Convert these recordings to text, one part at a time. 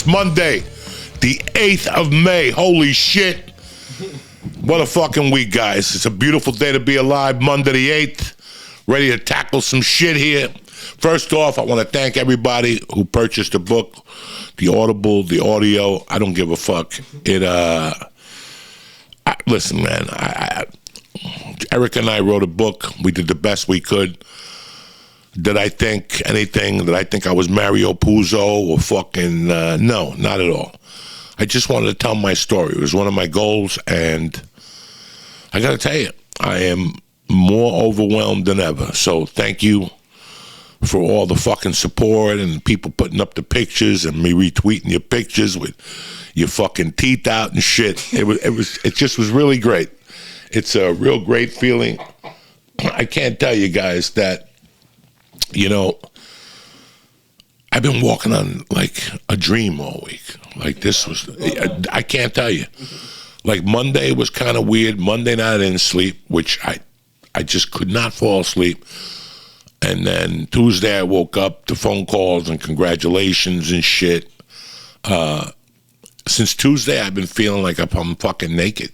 Monday, the 8th of May. Holy shit. What a fucking week, guys. It's a beautiful day to be alive. Monday the 8th. Ready to tackle some shit here. First off, I want to thank everybody who purchased the book, the Audible, the audio. I don't give a fuck. Listen, man. Eric and I wrote a book. We did the best we could. Did I think anything? Did I think I was Mario Puzo or fucking... no, not at all. I just wanted to tell my story. It was one of my goals, and I got to tell you, I am more overwhelmed than ever. So thank you for all the fucking support and people putting up the pictures and me retweeting your pictures with your fucking teeth out and shit. It just was really great. It's a real great feeling. I can't tell you guys that, you know, I've been walking on like a dream all week. Like this was, I can't tell you. Like Monday was kind of weird. Monday night I didn't sleep, which I just could not fall asleep. And then Tuesday I woke up to phone calls and congratulations and shit. Since Tuesday I've been feeling like I'm fucking naked.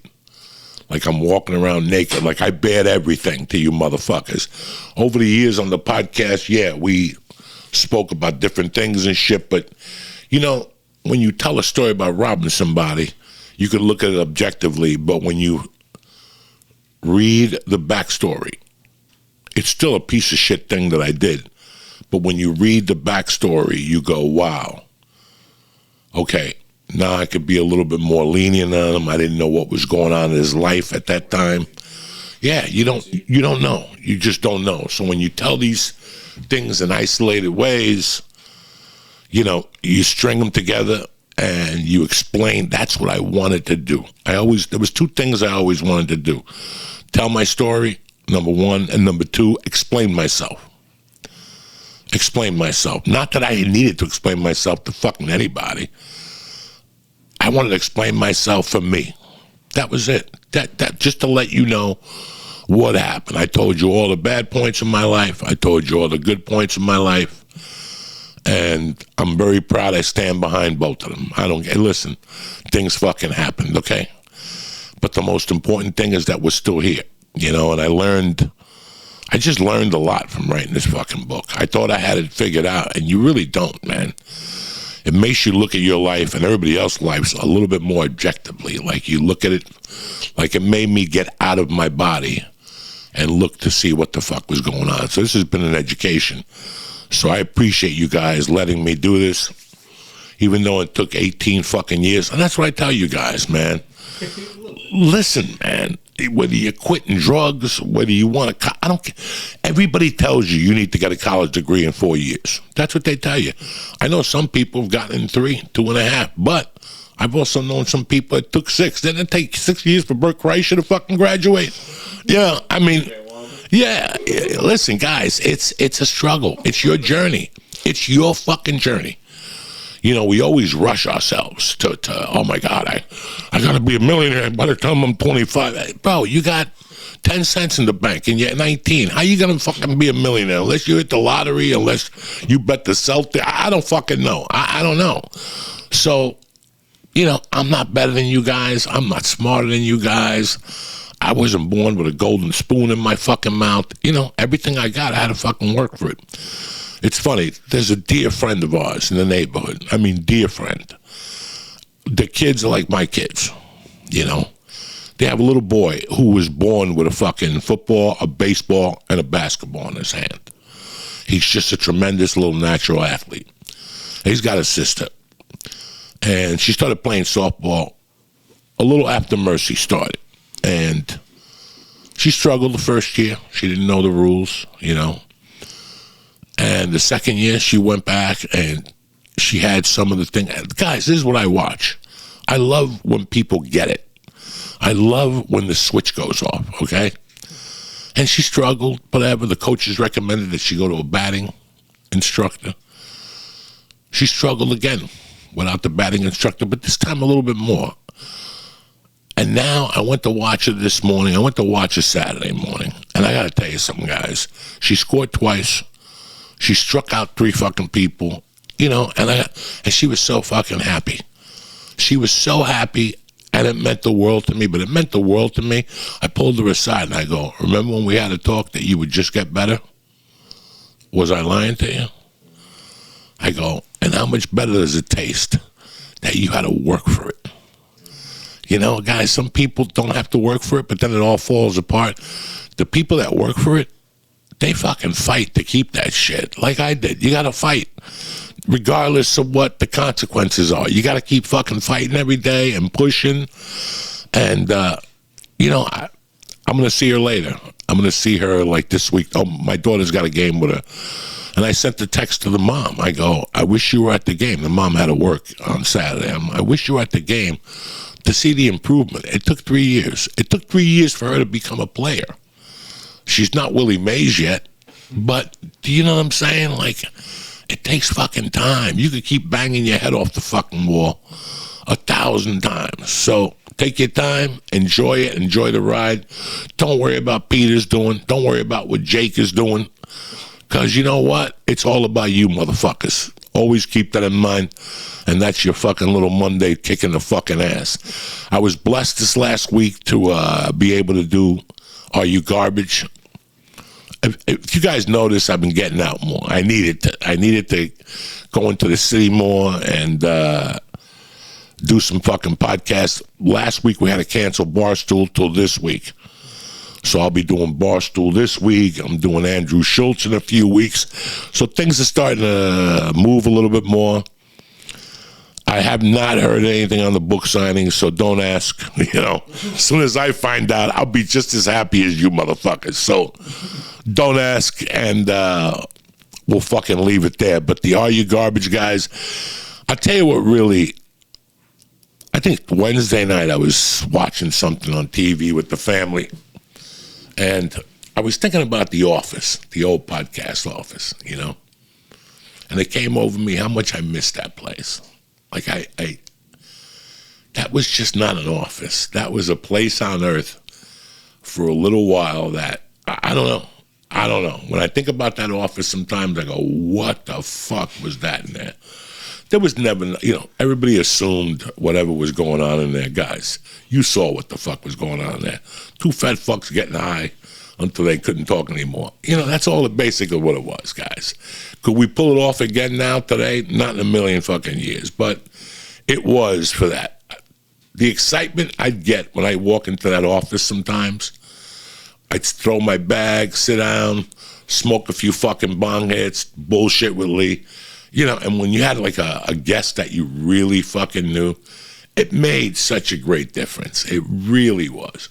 Like I'm walking around naked, like I bared everything to you motherfuckers. Over the years on the podcast, yeah, we spoke about different things and shit, but, you know, when you tell a story about robbing somebody, you can look at it objectively, but when you read the backstory, it's still a piece of shit thing that I did. But when you read the backstory, you go, wow, okay. Now I could be a little bit more lenient on him. I didn't know what was going on in his life at that time. Yeah, you don't know. You just don't know. So when you tell these things in isolated ways, you know, you string them together and you explain. That's what I wanted to do. There was two things I always wanted to do. Tell my story, number one, and number two, explain myself. Explain myself. Not that I needed to explain myself to fucking anybody. I wanted to explain myself for me. That was it. That just to let you know what happened. I told you all the bad points in my life. I told you all the good points in my life. And I'm very proud I stand behind both of them. Listen, things fucking happened, okay? But the most important thing is that we're still here, you know, and I just learned a lot from writing this fucking book. I thought I had it figured out, and you really don't, man. It makes you look at your life and everybody else's lives a little bit more objectively. Like you look at it, like it made me get out of my body and look to see what the fuck was going on. So this has been an education. So I appreciate you guys letting me do this, even though it took 18 fucking years. And that's what I tell you guys, man. Listen, man. Whether you're quitting drugs, whether you want to, I don't care. Everybody tells you need to get a college degree in 4 years. That's what they tell you. I know some people have gotten in 3, 2.5, but I've also known some people that took 6. Didn't it take 6 years for Bert Kreischer to fucking graduate? Yeah, I mean, yeah. Listen, guys, it's a struggle. It's your journey. It's your fucking journey. You know, we always rush ourselves to oh my God, I got to be a millionaire by the time I'm 25. Bro, you got 10 cents in the bank and you're 19. How you going to fucking be a millionaire? Unless you hit the lottery, unless you bet the Celtics. I don't fucking know. I don't know. So, you know, I'm not better than you guys. I'm not smarter than you guys. I wasn't born with a golden spoon in my fucking mouth. You know, everything I got, I had to fucking work for it. It's funny, there's a dear friend of ours in the neighborhood. I mean, dear friend. The kids are like my kids, you know. They have a little boy who was born with a fucking football, a baseball, and a basketball in his hand. He's just a tremendous little natural athlete. He's got a sister. And she started playing softball a little after Mercy started. And she struggled the first year. She didn't know the rules, you know. And the second year, she went back and she had some of the things. Guys, this is what I watch. I love when people get it. I love when the switch goes off, okay? And she struggled, whatever. The coaches recommended that she go to a batting instructor. She struggled again without the batting instructor, but this time a little bit more. And now I went to watch her this morning. I went to watch her Saturday morning. And I got to tell you something, guys. She scored twice. She struck out 3 fucking people. you know, and she was so fucking happy. She was so happy, and it meant the world to me, but it meant the world to me. I pulled her aside and I go, remember when we had a talk that you would just get better? Was I lying to you? I go, and how much better does it taste that you had to work for it? You know, guys, some people don't have to work for it, but then it all falls apart. The people that work for it, they fucking fight to keep that shit, like I did. You got to fight, regardless of what the consequences are. You got to keep fucking fighting every day and pushing. And, you know, I'm going to see her later. I'm going to see her like this week. Oh, my daughter's got a game with her. And I sent the text to the mom. I go, I wish you were at the game. The mom had to work on Saturday. I wish you were at the game to see the improvement. It took 3 years. It took 3 years for her to become a player. She's not Willie Mays yet, but do you know what I'm saying? Like, it takes fucking time. You could keep banging your head off the fucking wall 1,000 times. So take your time, enjoy it, enjoy the ride. Don't worry about Peter's doing. Don't worry about what Jake is doing. Because you know what? It's all about you, motherfuckers. Always keep that in mind. And that's your fucking little Monday kicking the fucking ass. I was blessed this last week to be able to do Are You Garbage? If you guys notice, I've been getting out more. I needed to go into the city more and do some fucking podcasts. Last week we had to cancel Barstool till this week. So I'll be doing Barstool this week. I'm doing Andrew Schultz in a few weeks. So things are starting to move a little bit more. I have not heard anything on the book signing, so don't ask. You know, as soon as I find out, I'll be just as happy as you motherfuckers. So don't ask, and we'll fucking leave it there. But the Are You Garbage guys, I'll tell you what really, I think Wednesday night I was watching something on TV with the family, and I was thinking about The Office, the old podcast Office, you know, and it came over me how much I missed that place. Like I that was just not an office. That was a place on earth for a little while that, I don't know. When I think about that office sometimes I go, what the fuck was that in there? There was never, you know, everybody assumed whatever was going on in there. Guys, you saw what the fuck was going on in there. Two fat fucks getting high until they couldn't talk anymore. You know, that's all basically what it was, guys. Could we pull it off again now, today? Not in a million fucking years, but it was for that. The excitement I'd get when I walk into that office sometimes, I'd throw my bag, sit down, smoke a few fucking bong hits, bullshit with Lee. You know, and when you had like a guest that you really fucking knew, it made such a great difference. It really was.